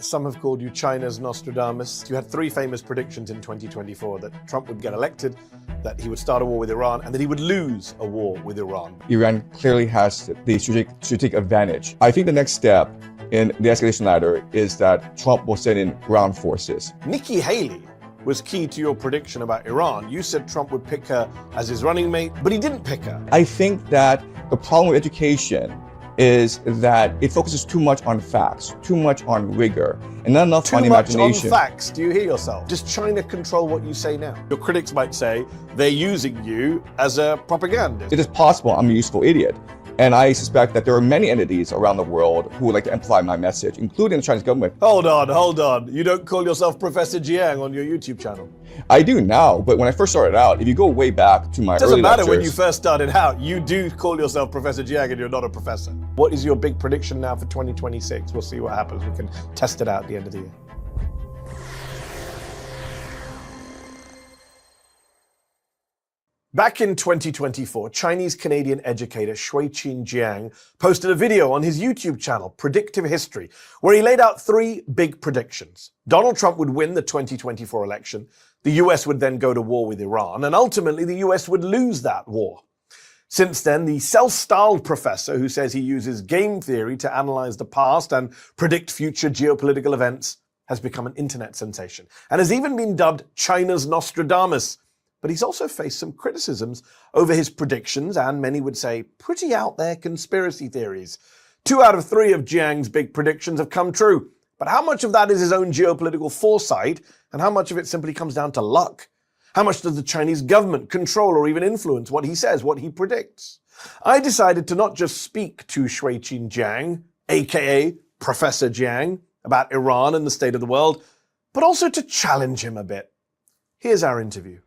Some have called you China's Nostradamus. You had three famous predictions in 2024: that Trump would get elected, that he would start a war with Iran, and that he would lose a war with Iran. Iran clearly has the strategic advantage. I think the next step in the escalation ladder is that Trump will send in ground forces. Nikki Haley was key to your prediction about Iran. You said Trump would pick her as his running mate, but he didn't pick her. I think that the problem with education is that it focuses too much on facts, too much on rigor, and not enough on imagination. Too much on facts. Do you hear yourself? Does China control what you say now? Your critics might say they're using you as a propagandist. It is possible I'm a useful idiot. And I suspect that there are many entities around the world who would like to amplify my message, including the Chinese government. Hold on. You don't call yourself Professor Jiang on your YouTube channel? I do now, but when I first started out, if you go way back to my early lectures... Doesn't matter when you first started out. You do call yourself Professor Jiang and you're not a professor. What is your big prediction now for 2026? We'll see what happens. We can test it out at the end of the year. Back in 2024, Chinese-Canadian educator Shui-Qin Jiang posted a video on his YouTube channel, Predictive History, where he laid out three big predictions. Donald Trump would win the 2024 election, the US would then go to war with Iran, and ultimately the US would lose that war. Since then, the self-styled professor who says he uses game theory to analyze the past and predict future geopolitical events has become an internet sensation, and has even been dubbed China's Nostradamus. But he's also faced some criticisms over his predictions and, many would say, pretty out there conspiracy theories. 2 out of 3 of Jiang's big predictions have come true. But how much of that is his own geopolitical foresight, and how much of it simply comes down to luck? How much does the Chinese government control or even influence what he says, what he predicts? I decided to not just speak to Shui-Qin Jiang, aka Professor Jiang, about Iran and the state of the world, but also to challenge him a bit. Here's our interview.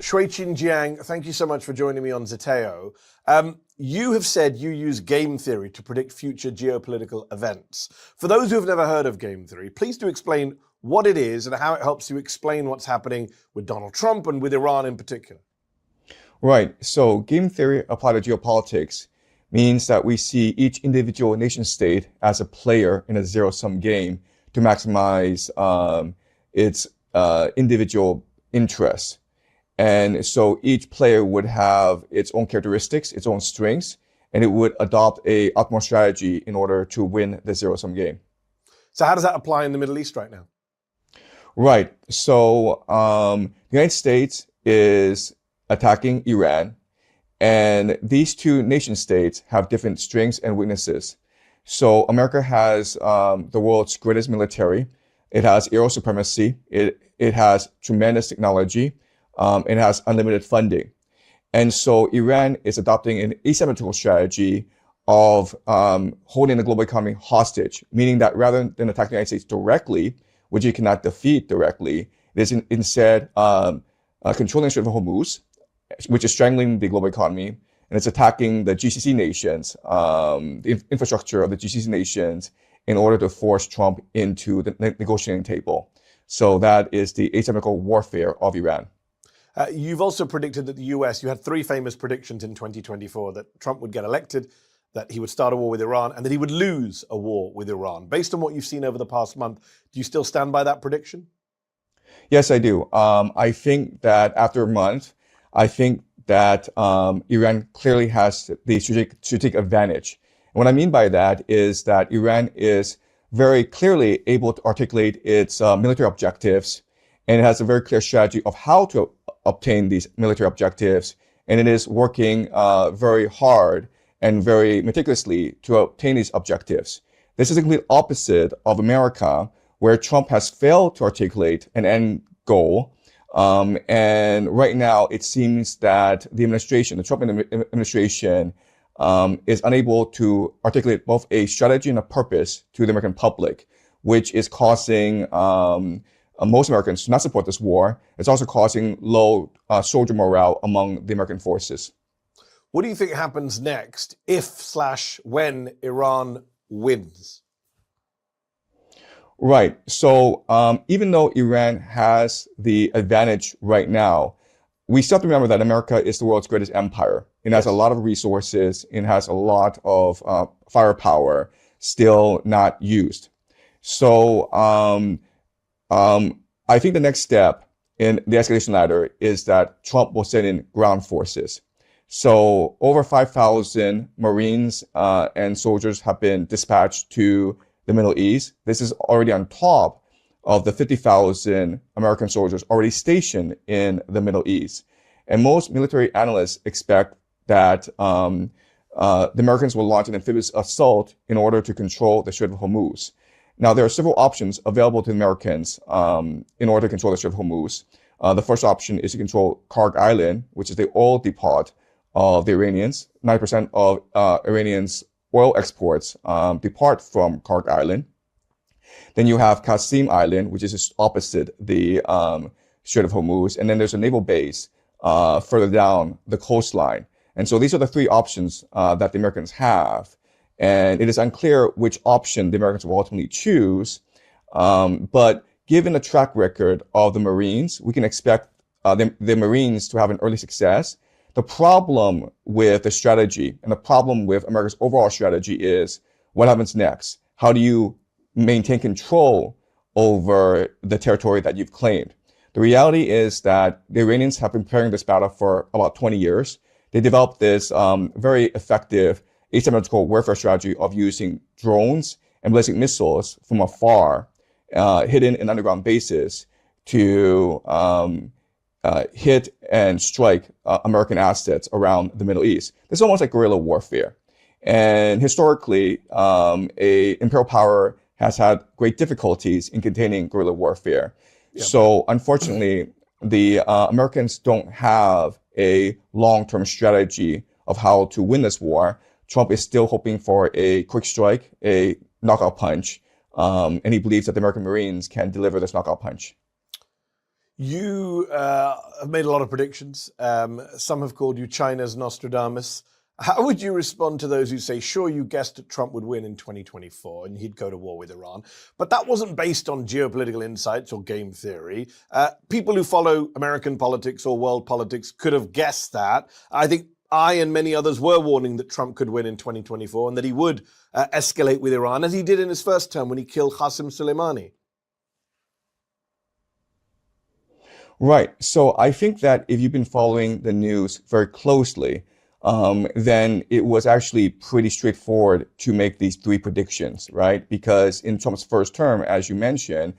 Shui-Qin Jiang, thank you so much for joining me on Zeteo. You have said you use game theory to predict future geopolitical events. For those who have never heard of game theory, please do explain what it is and how it helps you explain what's happening with Donald Trump and with Iran in particular. Right. So game theory applied to geopolitics means that we see each individual nation state as a player in a zero-sum game to maximize its individual interests. And so each player would have its own characteristics, its own strengths, and it would adopt a optimal strategy in order to win the zero-sum game. So how does that apply in the Middle East right now? Right. So the United States is attacking Iran, and these two nation states have different strengths and weaknesses. So America has the world's greatest military. It has aerial supremacy. It has tremendous technology. It has unlimited funding. And so Iran is adopting an asymmetrical strategy of holding the global economy hostage, meaning that rather than attacking the United States directly, which it cannot defeat directly, it is instead controlling the Strait of Hormuz, which is strangling the global economy, and it's attacking the GCC nations, the infrastructure of the GCC nations, in order to force Trump into the negotiating table. So that is the asymmetrical warfare of Iran. You've also predicted that the US, you had three famous predictions in 2024, that Trump would get elected, that he would start a war with Iran, and that he would lose a war with Iran. Based on what you've seen over the past month, do you still stand by that prediction? Yes, I do. I think that after a month, I think that Iran clearly has the strategic advantage. And what I mean by that is that Iran is very clearly able to articulate its military objectives, and it has a very clear strategy of how to obtain these military objectives, and it is working very hard and very meticulously to obtain these objectives. This is the complete opposite of America, where Trump has failed to articulate an end goal. And right now, it seems that the administration, the Trump administration, is unable to articulate both a strategy and a purpose to the American public, which is causing most Americans to not support this war. It's also causing low soldier morale among the American forces. What do you think happens next if/when Iran wins? Right. So even though Iran has the advantage right now, we still have to remember that America is the world's greatest empire. It has a lot of resources. It has a lot of firepower still not used. So I think the next step in the escalation ladder is that Trump will send in ground forces. So over 5,000 Marines and soldiers have been dispatched to the Middle East. This is already on top of the 50,000 American soldiers already stationed in the Middle East. And most military analysts expect that the Americans will launch an amphibious assault in order to control the Strait of Hormuz. Now, there are several options available to the Americans in order to control the Strait of Hormuz. The first option is to control Karg Island, which is the oil depot of the Iranians. 90% of Iranians' oil exports depart from Karg Island. Then you have Qasim Island, which is just opposite the Strait of Hormuz. And then there's a naval base further down the coastline. And so these are the three options that the Americans have. And it is unclear which option the Americans will ultimately choose. But given the track record of the Marines, we can expect the Marines to have an early success. The problem with the strategy and the problem with America's overall strategy is what happens next? How do you maintain control over the territory that you've claimed? The reality is that the Iranians have been preparing this battle for about 20 years. They developed this very effective asymmetrical warfare strategy of using drones and ballistic missiles from afar, hidden in underground bases, to hit and strike American assets around the Middle East. This is almost like guerrilla warfare. And historically, a imperial power has had great difficulties in containing guerrilla warfare. Yeah. So unfortunately, the Americans don't have a long-term strategy of how to win this war. Trump is still hoping for a quick strike, a knockout punch, and he believes that the American Marines can deliver this knockout punch. You have made a lot of predictions. Some have called you China's Nostradamus. How would you respond to those who say, sure, you guessed that Trump would win in 2024 and he'd go to war with Iran, but that wasn't based on geopolitical insights or game theory. People who follow American politics or world politics could have guessed that. I think I and many others were warning that Trump could win in 2024 and that he would escalate with Iran, as he did in his first term when he killed Qasem Soleimani. Right. So I think that if you've been following the news very closely, then it was actually pretty straightforward to make these three predictions, right? Because in Trump's first term, as you mentioned,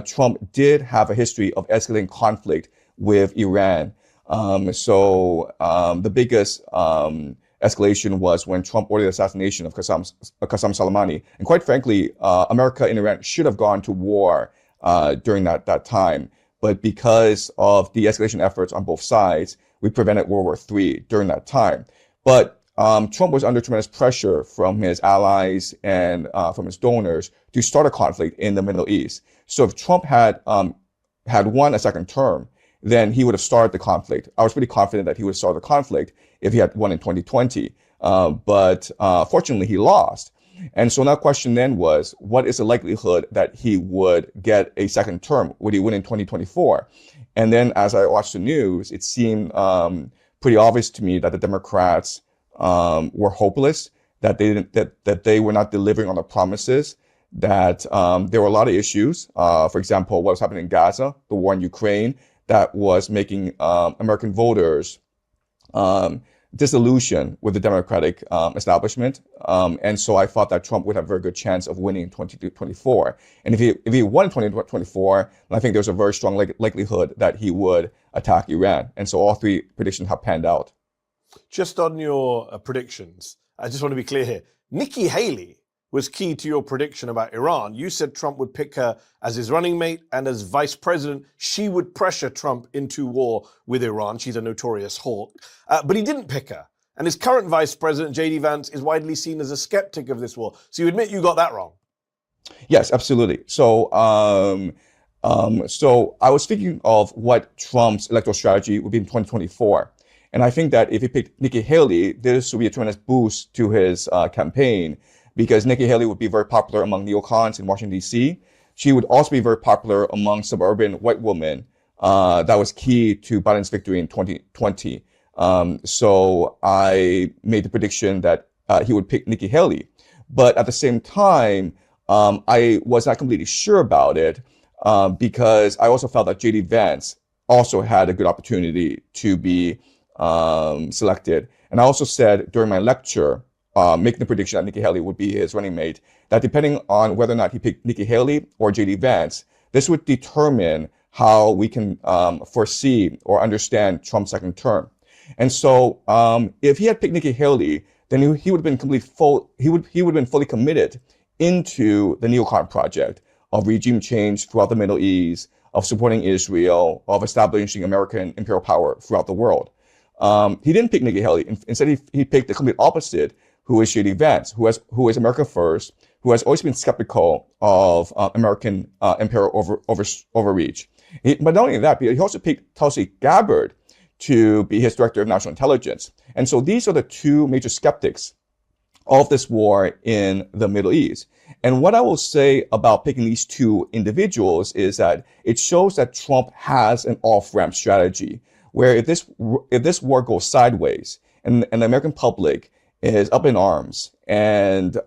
Trump did have a history of escalating conflict with Iran. The biggest escalation was when Trump ordered the assassination of Qasem Soleimani. And quite frankly, America and Iran should have gone to war during that time. But because of the escalation efforts on both sides, we prevented World War III during that time. But Trump was under tremendous pressure from his allies and from his donors to start a conflict in the Middle East. So if Trump had won a second term, then he would have started the conflict. I was pretty confident that he would start the conflict if he had won in 2020. But fortunately, he lost. And so now the question then was, what is the likelihood that he would get a second term? Would he win in 2024? And then as I watched the news, it seemed pretty obvious to me that the Democrats were hopeless, that they were not delivering on the promises, that there were a lot of issues. For example, what was happening in Gaza, the war in Ukraine, that was making American voters disillusioned with the Democratic establishment. And so I thought that Trump would have a very good chance of winning in 2024. And if he won in 2024, then I think there's a very strong likelihood that he would attack Iran. And so all three predictions have panned out. Just on your predictions, I just want to be clear here. Nikki Haley was key to your prediction about Iran. You said Trump would pick her as his running mate, and as vice president, she would pressure Trump into war with Iran. She's a notorious hawk. But he didn't pick her. And his current vice president, J.D. Vance, is widely seen as a skeptic of this war. So you admit you got that wrong? Yes, absolutely. So I was thinking of what Trump's electoral strategy would be in 2024. And I think that if he picked Nikki Haley, this would be a tremendous boost to his campaign, because Nikki Haley would be very popular among neocons in Washington, D.C. She would also be very popular among suburban white women. That was key to Biden's victory in 2020. So I made the prediction that he would pick Nikki Haley. But at the same time, I was not completely sure about it because I also felt that J.D. Vance also had a good opportunity to be selected. And I also said during my lecture, making the prediction that Nikki Haley would be his running mate, that depending on whether or not he picked Nikki Haley or J.D. Vance, this would determine how we can foresee or understand Trump's second term. And so, if he had picked Nikki Haley, then he would have been he would have been fully committed into the neocon project of regime change throughout the Middle East, of supporting Israel, of establishing American imperial power throughout the world. He didn't pick Nikki Haley. Instead, he picked the complete opposite, who is J.D. Vance, who is America first, who has always been skeptical of American imperial overreach. But not only that, he also picked Tulsi Gabbard to be his director of national intelligence. And so these are the two major skeptics of this war in the Middle East. And what I will say about picking these two individuals is that it shows that Trump has an off-ramp strategy, where if this war goes sideways and the American public is up in arms and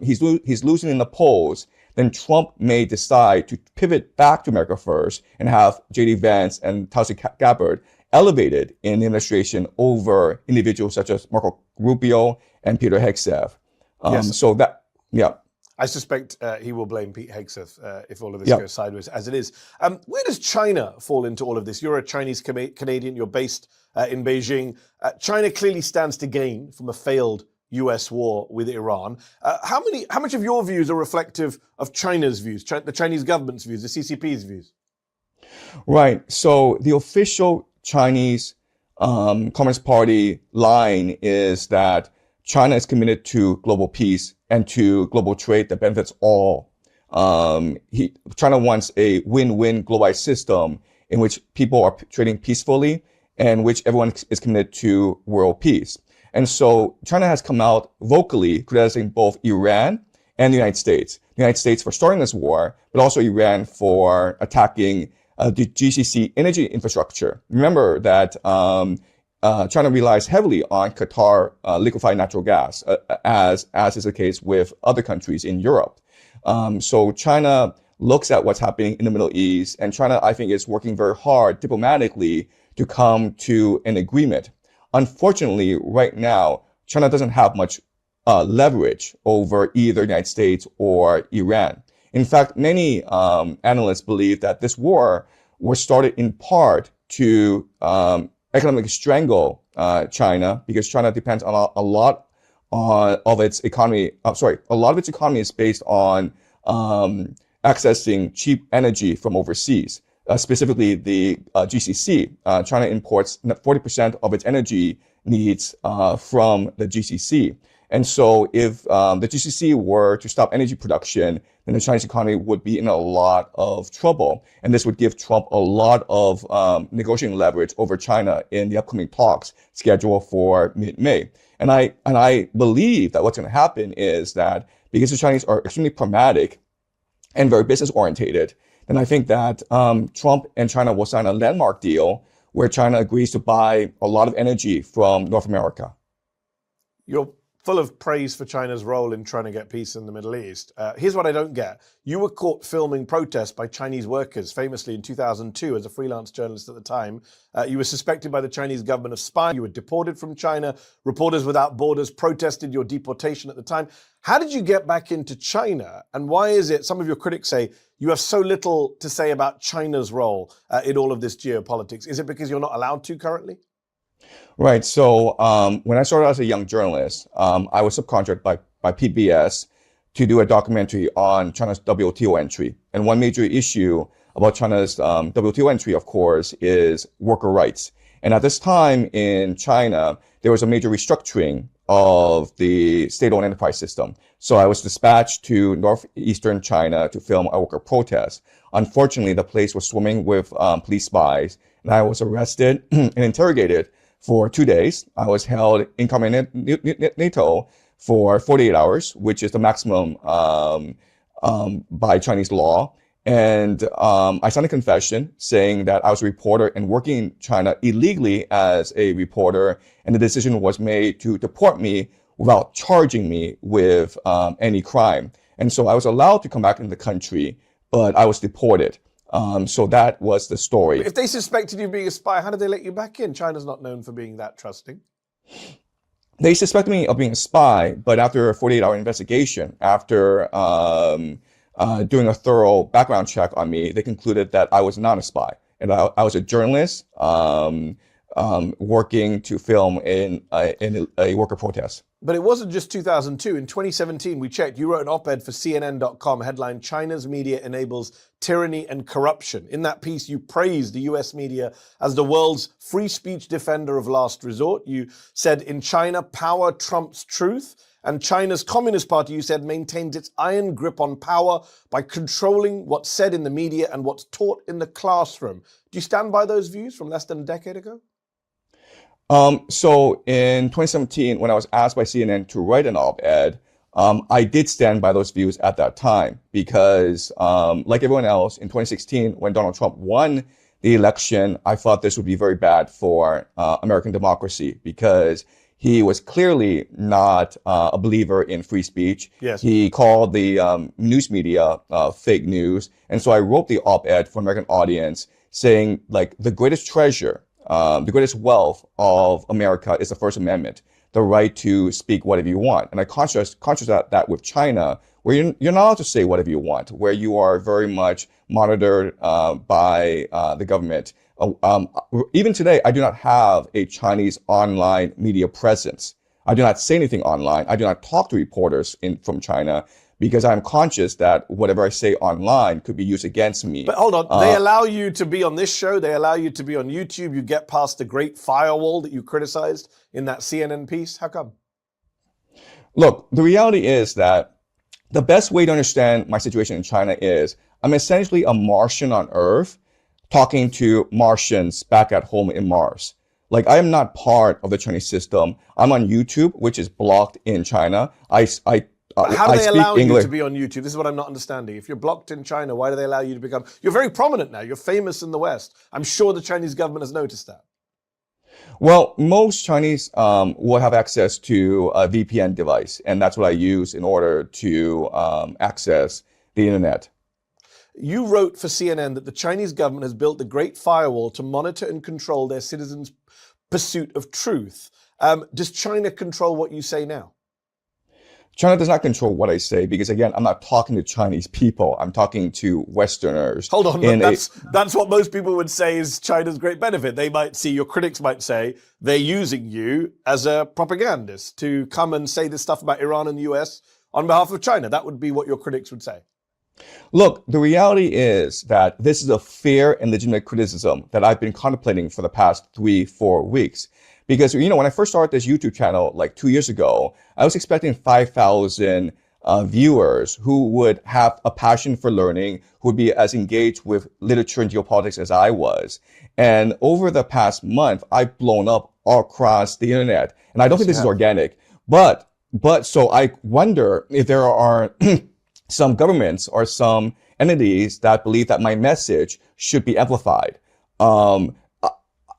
he's losing in the polls, then Trump may decide to pivot back to America first and have J.D. Vance and Tulsi Gabbard elevated in the administration over individuals such as Marco Rubio and Peter Hegseth. Yes. So that, yeah. I suspect he will blame Pete Hegseth if all of this goes sideways, as it is. Where does China fall into all of this? You're a Chinese Canadian. You're based in Beijing. China clearly stands to gain from a failed U.S. war with Iran. How much of your views are reflective of China's views, the Chinese government's views, the CCP's views? Right. So the official Chinese Communist Party line is that China is committed to global peace and to global trade that benefits all. China wants a win-win globalized system in which people are trading peacefully and which everyone is committed to world peace. And so China has come out vocally criticizing both Iran and the United States. The United States for starting this war, but also Iran for attacking the GCC energy infrastructure. Remember that China relies heavily on Qatar liquefied natural gas, as is the case with other countries in Europe. So China looks at what's happening in the Middle East, and China, I think, is working very hard diplomatically to come to an agreement. Unfortunately, right now, China doesn't have much leverage over either the United States or Iran. In fact, many analysts believe that this war was started in part to economically strangle China, because China depends on a lot of its economy. A lot of its economy is based on accessing cheap energy from overseas. Specifically, the GCC. China imports 40% of its energy needs from the GCC. And so if the GCC were to stop energy production, then the Chinese economy would be in a lot of trouble. And this would give Trump a lot of negotiating leverage over China in the upcoming talks scheduled for mid-May. And I believe that what's going to happen is that because the Chinese are extremely pragmatic and very business-orientated, then I think that Trump and China will sign a landmark deal where China agrees to buy a lot of energy from North America. You're full of praise for China's role in trying to get peace in the Middle East. Here's what I don't get. You were caught filming protests by Chinese workers, famously in 2002 as a freelance journalist at the time. You were suspected by the Chinese government of spying. You were deported from China. Reporters Without Borders protested your deportation at the time. How did you get back into China? And why is it, some of your critics say, you have so little to say about China's role in all of this geopolitics? Is it because you're not allowed to currently? Right. So when I started as a young journalist, I was subcontracted by PBS to do a documentary on China's WTO entry. And one major issue about China's WTO entry, of course, is worker rights. And at this time in China, there was a major restructuring of the state-owned enterprise system. So I was dispatched to northeastern China to film a worker protest. Unfortunately, the place was swimming with police spies, and I was arrested and interrogated for 2 days. I was held incognito for 48 hours, which is the maximum by Chinese law. And I signed a confession saying that I was a reporter and working in China illegally as a reporter, and the decision was made to deport me without charging me with any crime. And so I was allowed to come back into the country, but I was deported. So that was the story. If they suspected you of being a spy, how did they let you back in? China's not known for being that trusting. They suspected me of being a spy, but after a 48-hour investigation, after doing a thorough background check on me, they concluded that I was not a spy. And I was a journalist working to film in a worker protest. But it wasn't just 2002. In 2017, we checked, you wrote an op-ed for CNN.com, headline, China's media enables tyranny and corruption. In that piece, you praised the US media as the world's free speech defender of last resort. You said, in China, power trumps truth. And China's Communist Party, you said, maintains its iron grip on power by controlling what's said in the media and what's taught in the classroom. Do you stand by those views from less than a decade ago? So in 2017, when I was asked by CNN to write an op-ed, I did stand by those views at that time because, like everyone else, in 2016, when Donald Trump won the election, I thought this would be very bad for American democracy because he was clearly not a believer in free speech. Yes. He called the news media fake news. And so I wrote the op-ed for American audience saying, like, the greatest treasure, the greatest wealth of America is the First Amendment, the right to speak whatever you want. And I contrast that with China, where you're not allowed to say whatever you want, where you are very much monitored by the government. Even today, I do not have a Chinese online media presence. I do not say anything online. I do not talk to reporters from China because I'm conscious that whatever I say online could be used against me. But hold on, they allow you to be on this show. They allow you to be on YouTube. You get past the great firewall that you criticized in that CNN piece. How come? Look, the reality is that the best way to understand my situation in China is I'm essentially a Martian on Earth talking to Martians back at home in Mars. Like, I am not part of the Chinese system. I'm on YouTube, which is blocked in China. How do they allow English. you to be on YouTube? This is what I'm not understanding. If you're blocked in China, why do they allow you to become... You're very prominent now. You're famous in the West. I'm sure the Chinese government has noticed that. Well, most Chinese will have access to a VPN device, and that's what I use in order to access the internet. You wrote for CNN that the Chinese government has built the Great Firewall to monitor and control their citizens' pursuit of truth. Does China control what you say now? China does not control what I say because, again, I'm not talking to Chinese people. I'm talking to Westerners. Hold on, that's what most people would say is China's great benefit. They might see, your critics might say, they're using you as a propagandist to come and say this stuff about Iran and the US on behalf of China. That would be what your critics would say. Look, the reality is that this is a fair and legitimate criticism that I've been contemplating for the past 3-4 weeks. Because, you know, when I first started this YouTube channel like 2 years ago, I was expecting 5,000 viewers who would have a passion for learning, who would be as engaged with literature and geopolitics as I was. And over the past month, I've blown up all across the internet. And I don't think this is organic. But so I wonder if there are some governments or some entities that believe that my message should be amplified.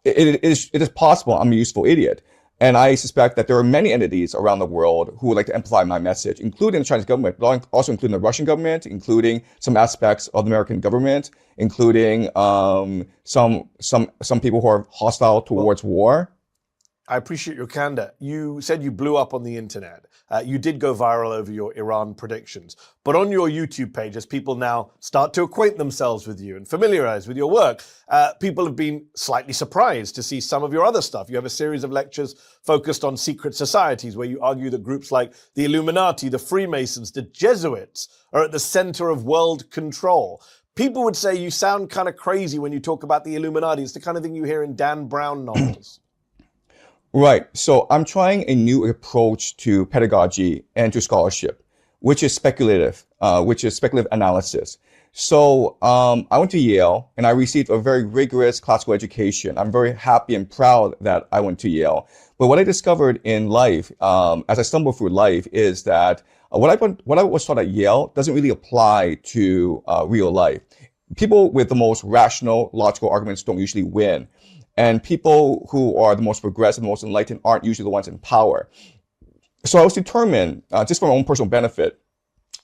It is possible I'm a useful idiot. And I suspect that there are many entities around the world who would like to amplify my message, including the Chinese government, but also including the Russian government, including some aspects of the American government, including some people who are hostile towards war. I appreciate your candor. You said you blew up on the internet. You did go viral over your Iran predictions. But on your YouTube page, as people now start to acquaint themselves with you and familiarize with your work, people have been slightly surprised to see some of your other stuff. You have a series of lectures focused on secret societies where you argue that groups like the Illuminati, the Freemasons, the Jesuits are at the center of world control. People would say you sound kind of crazy when you talk about the Illuminati. It's the kind of thing you hear in Dan Brown novels. Right. So I'm trying a new approach to pedagogy and to scholarship, which is speculative analysis. So I went to Yale and I received a very rigorous classical education. I'm very happy and proud that I went to Yale. But what I discovered in life, as I stumbled through life, is that what I was taught at Yale doesn't really apply to real life. People with the most rational, logical arguments don't usually win. And people who are the most progressive, the most enlightened aren't usually the ones in power. So I was determined, just for my own personal benefit,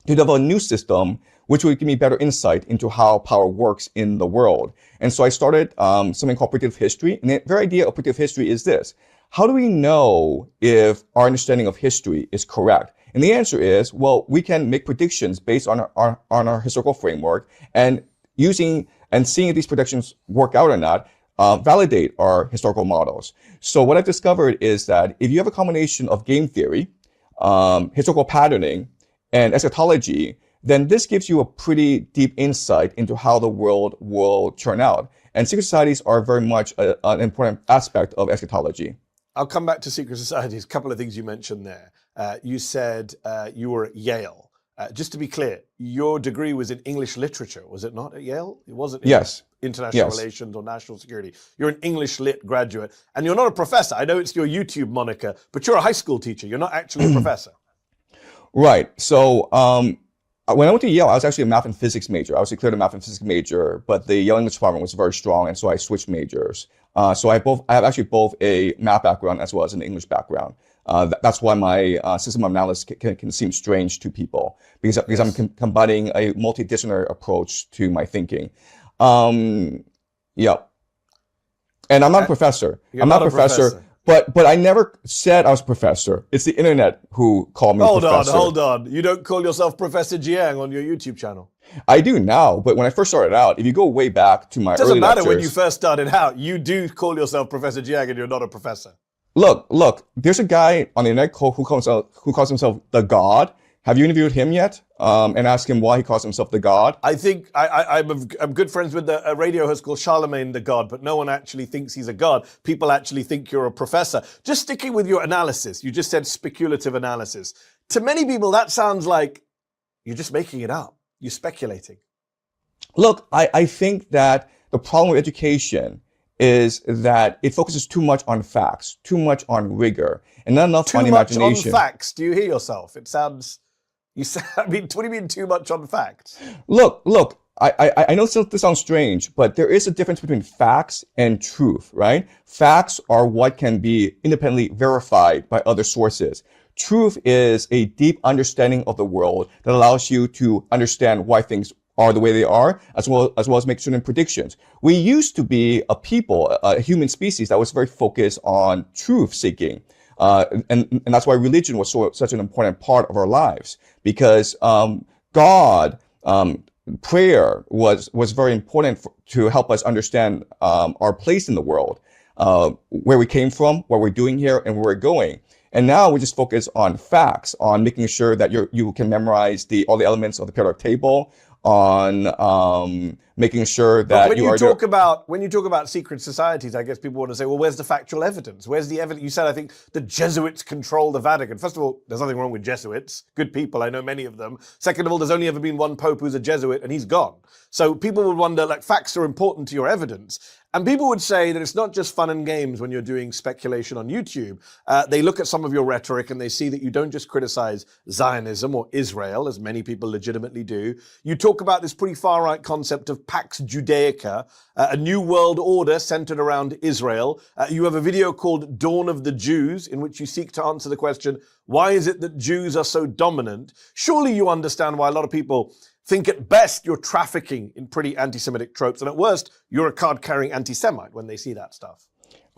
to develop a new system which would give me better insight into how power works in the world. And so I started something called predictive history. And the very idea of predictive history is this: how do we know if our understanding of history is correct? And the answer is, well, we can make predictions based on our historical framework, and using and seeing if these predictions work out or not, validate our historical models. So what I've discovered is that if you have a combination of game theory, historical patterning, and eschatology, then this gives you a pretty deep insight into how the world will turn out. And secret societies are very much an important aspect of eschatology. I'll come back to secret societies. A couple of things you mentioned there. You said you were at Yale. Just to be clear, your degree was in English literature, was it not, at Yale? It wasn't in Yes. international relations or national security. You're an English lit graduate, and you're not a professor. I know it's your YouTube moniker, but you're a high school teacher. You're not actually a professor. Right. So when I went to Yale, I was actually a math and physics major. I was declared a math and physics major, but the Yale English department was very strong, and so I switched majors. So I have actually both a math background as well as an English background. That's why my system of analysis can seem strange to people, because I'm combining a multidisciplinary approach to my thinking. Yeah. And I'm not a professor. I'm not a professor. But I never said I was a professor. It's the internet who called me professor. Hold on. You don't call yourself Professor Jiang on your YouTube channel. I do now, but when I first started out, if you go way back to my early lectures... It doesn't matter when you first started out. You do call yourself Professor Jiang and you're not a professor. Look, there's a guy on the internet who calls himself the God. Have you interviewed him yet? And asked him why he calls himself the God? I think I'm good friends with a radio host called Charlemagne the God, but no one actually thinks he's a God. People actually think you're a professor. Just sticking with your analysis, you just said speculative analysis. To many people, that sounds like you're just making it up. You're speculating. Look, I think that the problem with education is that it focuses too much on facts, too much on rigor, and not enough on imagination. Too much on facts. Do you hear yourself? It sounds... I mean, what do you mean too much on facts? Look, I know this sounds strange, but there is a difference between facts and truth, right? Facts are what can be independently verified by other sources. Truth is a deep understanding of the world that allows you to understand why things are the way they are, as well as make certain predictions. We used to be a people, a human species that was very focused on truth seeking. And that's why religion was such an important part of our lives, because God, prayer was very important to help us understand our place in the world, where we came from, what we're doing here, and where we're going. And now we just focus on facts, on making sure that you can memorize all the elements of the periodic table, on making sure that when you talk about secret societies, I guess people want to say, well, where's the factual evidence? Where's the evidence? You said, I think, the Jesuits control the Vatican. First of all, there's nothing wrong with Jesuits. Good people. I know many of them. Second of all, there's only ever been one pope who's a Jesuit, and he's gone. So people would wonder, like, facts are important to your evidence. And people would say that it's not just fun and games when you're doing speculation on YouTube. They look at some of your rhetoric and they see that you don't just criticize Zionism or Israel, as many people legitimately do. You talk about this pretty far-right concept of Pax Judaica, a new world order centered around Israel. You have a video called Dawn of the Jews, in which you seek to answer the question, why is it that Jews are so dominant? Surely you understand why a lot of people think at best you're trafficking in pretty anti-Semitic tropes, and at worst, you're a card-carrying anti-Semite when they see that stuff.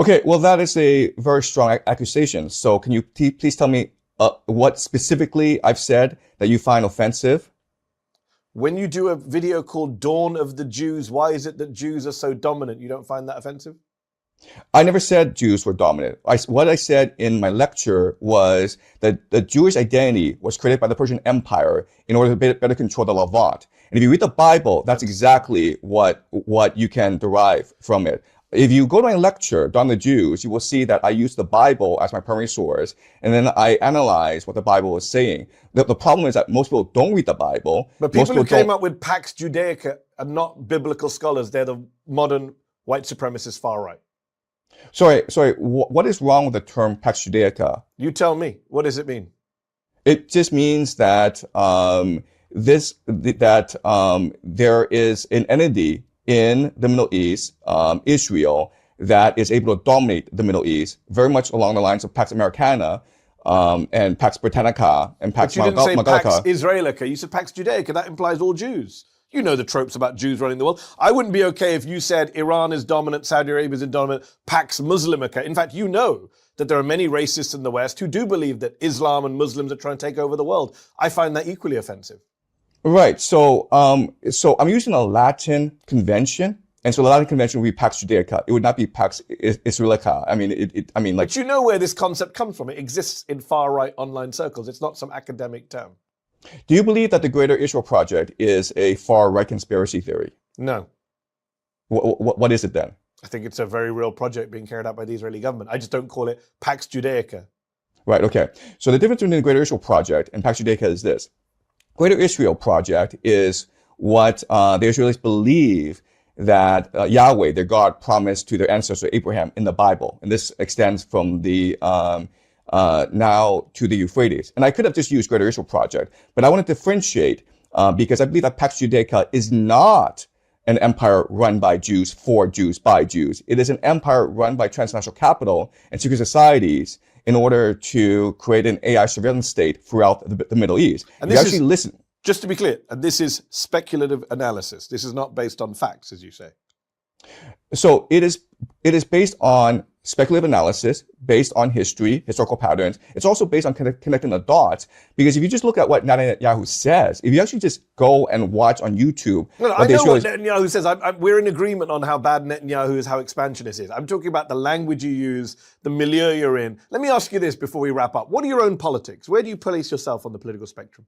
Okay, well, that is a very strong accusation. So can you please tell me what specifically I've said that you find offensive? When you do a video called Dawn of the Jews, why is it that Jews are so dominant? You don't find that offensive? I never said Jews were dominant. What I said in my lecture was that the Jewish identity was created by the Persian Empire in order to better control the Levant. And if you read the Bible, that's exactly what you can derive from it. If you go to my lecture, Dawn of the Jews, you will see that I use the Bible as my primary source, and then I analyze what the Bible is saying. The problem is that most people don't read the Bible. But people who came up with Pax Judaica are not biblical scholars. They're the modern white supremacist far right. Sorry. What is wrong with the term Pax Judaica? You tell me. What does it mean? It just means that there is an entity in the Middle East, Israel, that is able to dominate the Middle East, very much along the lines of Pax Americana, and Pax Britannica and Pax But you didn't say Pax Magalica. Israelica. You said Pax Judaica. That implies all Jews. You know the tropes about Jews running the world. I wouldn't be okay if you said Iran is dominant, Saudi Arabia is dominant, Pax Muslimica. In fact, you know that there are many racists in the West who do believe that Islam and Muslims are trying to take over the world. I find that equally offensive. Right. So I'm using a Latin convention. And so the Latin convention would be Pax Judaica. It would not be Pax Israelica. But you know where this concept comes from. It exists in far-right online circles. It's not some academic term. Do you believe that the Greater Israel Project is a far-right conspiracy theory? No. What is it then? I think it's a very real project being carried out by the Israeli government. I just don't call it Pax Judaica. Right, okay. So the difference between the Greater Israel Project and Pax Judaica is this. Greater Israel Project is what the Israelis believe that Yahweh, their God, promised to their ancestor Abraham in the Bible. And this extends from the now to the Euphrates. And I could have just used Greater Israel Project, but I want to differentiate because I believe that Pax Judaica is not an empire run by Jews, for Jews, by Jews. It is an empire run by transnational capital and secret societies in order to create an AI surveillance state throughout the Middle East. And this is, just to be clear, and this is speculative analysis. This is not based on facts, as you say. So it is based on speculative analysis, based on history, historical patterns. It's also based on connecting the dots. Because if you just look at what Netanyahu says, if you actually just go and watch on YouTube, I know what Netanyahu says. We're in agreement on how bad Netanyahu is, how expansionist is. I'm talking about the language you use, the milieu you're in. Let me ask you this before we wrap up. What are your own politics? Where do you place yourself on the political spectrum?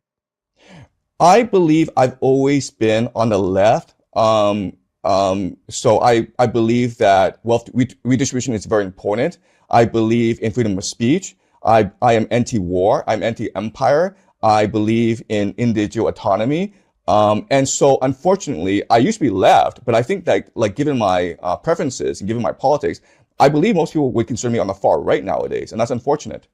I believe I've always been on the left. So I believe that wealth redistribution is very important. I believe in freedom of speech. I am anti-war. I'm anti-empire. I believe in individual autonomy. And so unfortunately, I used to be left, but I think that given my preferences and given my politics, I believe most people would consider me on the far right nowadays. And that's unfortunate.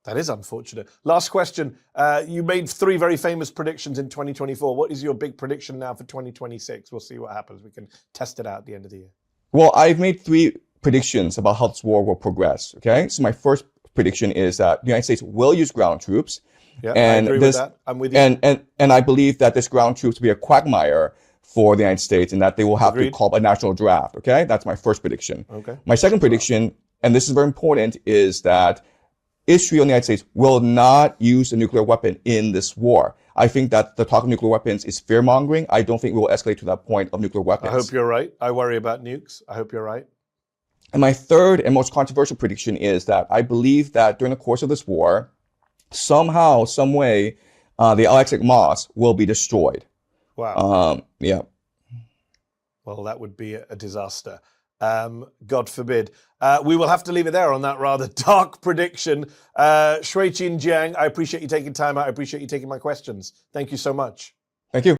That is unfortunate. Last question. You made 3 very famous predictions in 2024. What is your big prediction now for 2026? We'll see what happens. We can test it out at the end of the year. Well, I've made 3 predictions about how this war will progress. Okay. So my first prediction is that the United States will use ground troops. Yeah, and I agree with that. I'm with you. And I believe that this ground troops will be a quagmire for the United States and that they will have to call up a national draft. Okay. That's my first prediction. Okay. My second prediction, and this is very important, is that Israel and the United States will not use a nuclear weapon in this war. I think that the talk of nuclear weapons is fear-mongering. I don't think we will escalate to that point of nuclear weapons. I hope you're right. I worry about nukes. I hope you're right. And my third and most controversial prediction is that I believe that during the course of this war, somehow, some way, the Al-Aqsa Mosque will be destroyed. Wow. Yeah. Well, that would be a disaster. God forbid. We will have to leave it there on that rather dark prediction. Jiang, I appreciate you taking time out. I appreciate you taking my questions. Thank you so much. Thank you.